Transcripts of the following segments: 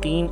3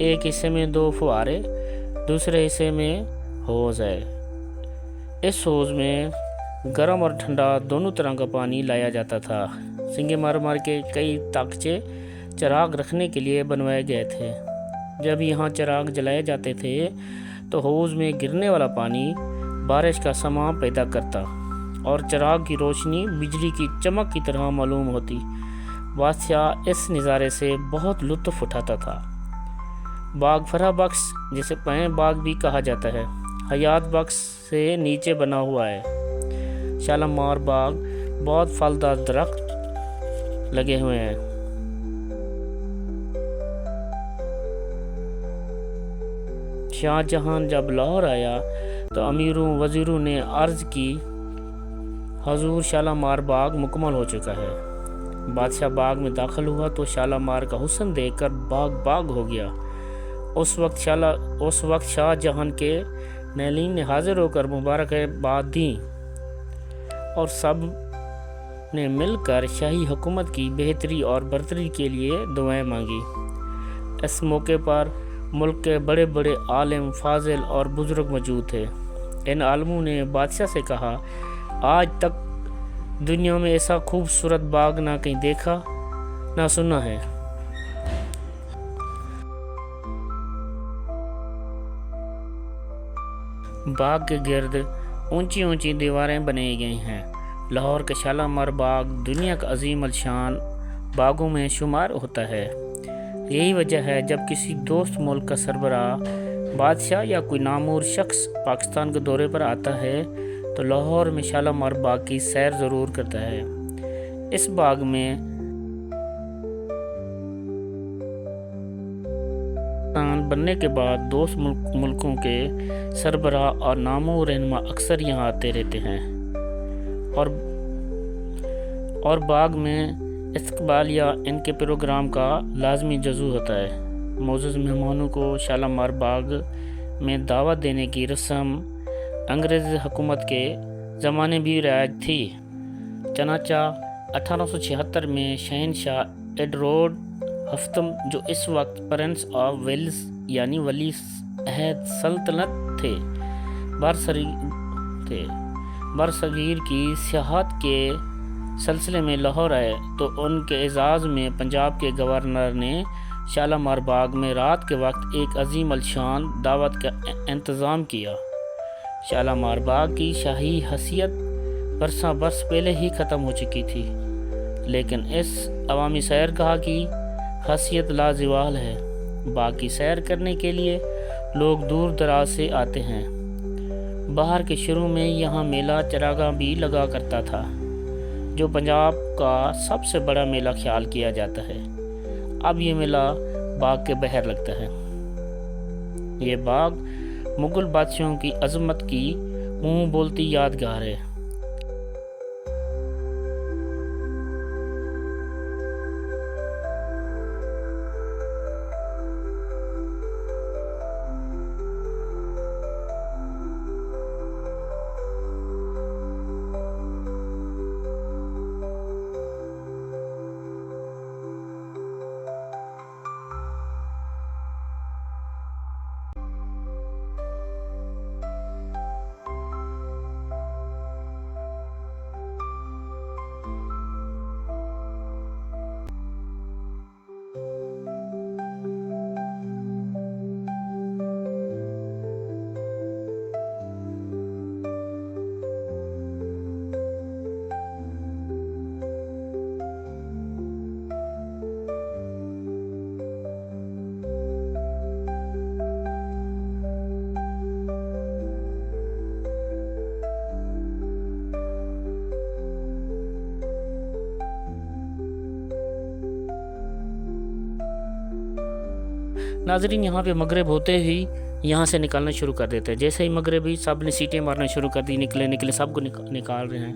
ایک حصے میں 2 فوارے، دوسرے حصے میں حوض ہے۔ اس حوض میں گرم اور ٹھنڈا دونوں طرح کا پانی لایا جاتا تھا۔ سنگ مرمر کے کئی طاقچے چراغ رکھنے کے لیے بنوائے گئے تھے۔ جب یہاں چراغ جلائے جاتے تھے تو حوض میں گرنے والا پانی بارش کا سماں پیدا کرتا اور چراغ کی روشنی بجلی کی چمک کی طرح معلوم ہوتی۔ بادشاہ اس نظارے سے بہت لطف اٹھاتا تھا۔ باغ فرح بخش، جسے پائیں باغ بھی کہا جاتا ہے، حیات بخش سے نیچے بنا ہوا ہے۔ شالامار باغ بہت پھلدار درخت لگے ہوئے ہیں۔ شاہ جہان جب لاہور آیا تو امیروں وزیروں نے عرض کی، حضور شالامار باغ مکمل ہو چکا ہے۔ بادشاہ باغ میں داخل ہوا تو شالامار کا حسن دیکھ کر باغ ہو گیا۔ اس وقت شاہ جہان کے نالین نے حاضر ہو کر مبارکباد دیں اور سب نے مل کر شاہی حکومت کی بہتری اور برتری کے لیے دعائیں مانگی۔ اس موقع پر ملک کے بڑے بڑے عالم، فاضل اور بزرگ موجود تھے۔ ان عالموں نے بادشاہ سے کہا، آج تک دنیا میں ایسا خوبصورت باغ نہ کہیں دیکھا نہ سنا ہے۔ باغ کے گرد اونچی اونچی دیواریں بنائی گئی ہیں۔ لاہور کا شالامار باغ دنیا کا عظیم الشان باغوں میں شمار ہوتا ہے۔ یہی وجہ ہے جب کسی دوست ملک کا سربراہ، بادشاہ یا کوئی نامور شخص پاکستان کے دورے پر آتا ہے تو لاہور میں شالامار باغ کی سیر ضرور کرتا ہے۔ اس باغ میں بننے کے بعد دوست ملکوں کے سربراہ اور نامور رہنما اکثر یہاں آتے رہتے ہیں اور باغ میں استقبال یا ان کے پروگرام کا لازمی جزو ہوتا ہے۔ معزز مہمانوں کو شالامار باغ میں دعوت دینے کی رسم انگریز حکومت کے زمانے بھی رائج تھی۔ چنانچہ 1876 میں شہنشاہ ایڈورڈ ہفتم، جو اس وقت پرنس آف ویلز یعنی ولی عہد سلطنت تھے، برصغیر کی سیاحت کے سلسلے میں لاہور آئے تو ان کے اعزاز میں پنجاب کے گورنر نے شالامار باغ میں رات کے وقت ایک عظیم الشان دعوت کا انتظام کیا۔ شالامار باغ کی شاہی حیثیت برساں برس پہلے ہی ختم ہو چکی تھی، لیکن اس عوامی سیرگاہ کی حیثیت لازوال ہے۔ باغ کی سیر کرنے کے لیے لوگ دور دراز سے آتے ہیں۔ بہار کے شروع میں یہاں میلہ چراغاں بھی لگا کرتا تھا، جو پنجاب کا سب سے بڑا میلہ خیال کیا جاتا ہے۔ اب یہ میلہ باغ کے باہر لگتا ہے۔ یہ باغ مغل بادشاہوں کی عظمت کی منہ بولتی یادگار ہے۔ ناظرین، یہاں پہ مغرب ہوتے ہی یہاں سے نکالنا شروع کر دیتے ہیں۔ جیسے ہی مغرب ہی سب نے سیٹیں مارنا شروع کر دی، نکلے سب کو نکال رہے ہیں۔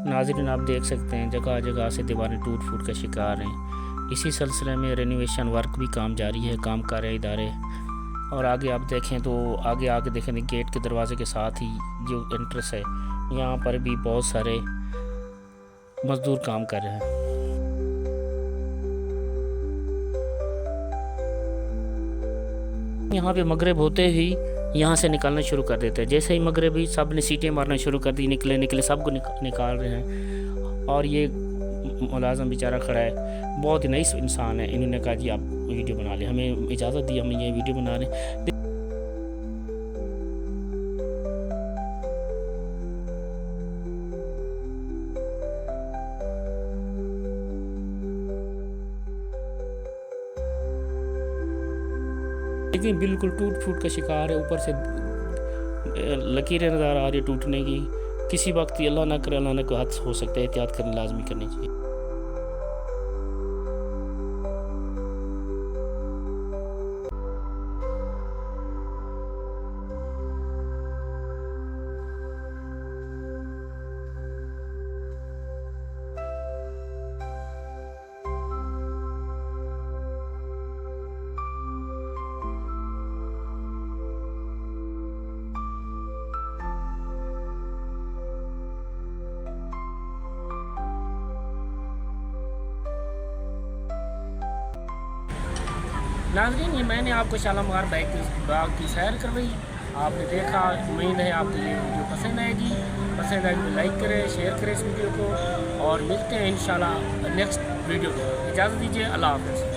ناظرین، آپ دیکھ سکتے ہیں جگہ جگہ سے دیواریں ٹوٹ پھوٹ کا شکار ہیں۔ اسی سلسلے میں رینوویشن ورک بھی کام جاری ہے۔ کام کر رہے ادارے اور آگے آپ دیکھیں تو آگے آ کے دیکھیں گیٹ کے دروازے کے ساتھ ہی جو انٹرس ہے یہاں پر بھی بہت سارے مزدور کام کر رہے ہیں۔ یہاں پہ مغرب ہوتے ہی یہاں سے نکالنا شروع کر دیتے ہیں، جیسے ہی مغرب ہی سب نے سیٹیں مارنا شروع کر دی، نکلے سب کو نکال رہے ہیں۔ اور یہ ملازم بیچارہ کھڑا ہے، بہت ہی نائس انسان ہے، انہوں نے کہا جی آپ ویڈیو بنا لیں، ہمیں اجازت دی، ہم یہ ویڈیو بنا رہے ہیں۔ لیکن بالکل ٹوٹ پھوٹ کا شکار ہے، اوپر سے لکیریں نظر آ رہی ہے ٹوٹنے کی، کسی وقت اللہ نہ کرے اللہ نہ کوئی حادثہ ہو سکتا ہے، احتیاط کرنا لازمی کرنی چاہیے۔ ناظرین، یہ میں نے آپ کو شالمار باغ کی سیر کروائی، آپ نے دیکھا، امید ہے آپ کو یہ ویڈیو پسند آئے گی، پسند آئے تو لائک کریں، شیئر کریں اس ویڈیو کو، اور ملتے ہیں انشاءاللہ نیکسٹ ویڈیو کو۔ اجازت دیجیے، اللہ حافظ۔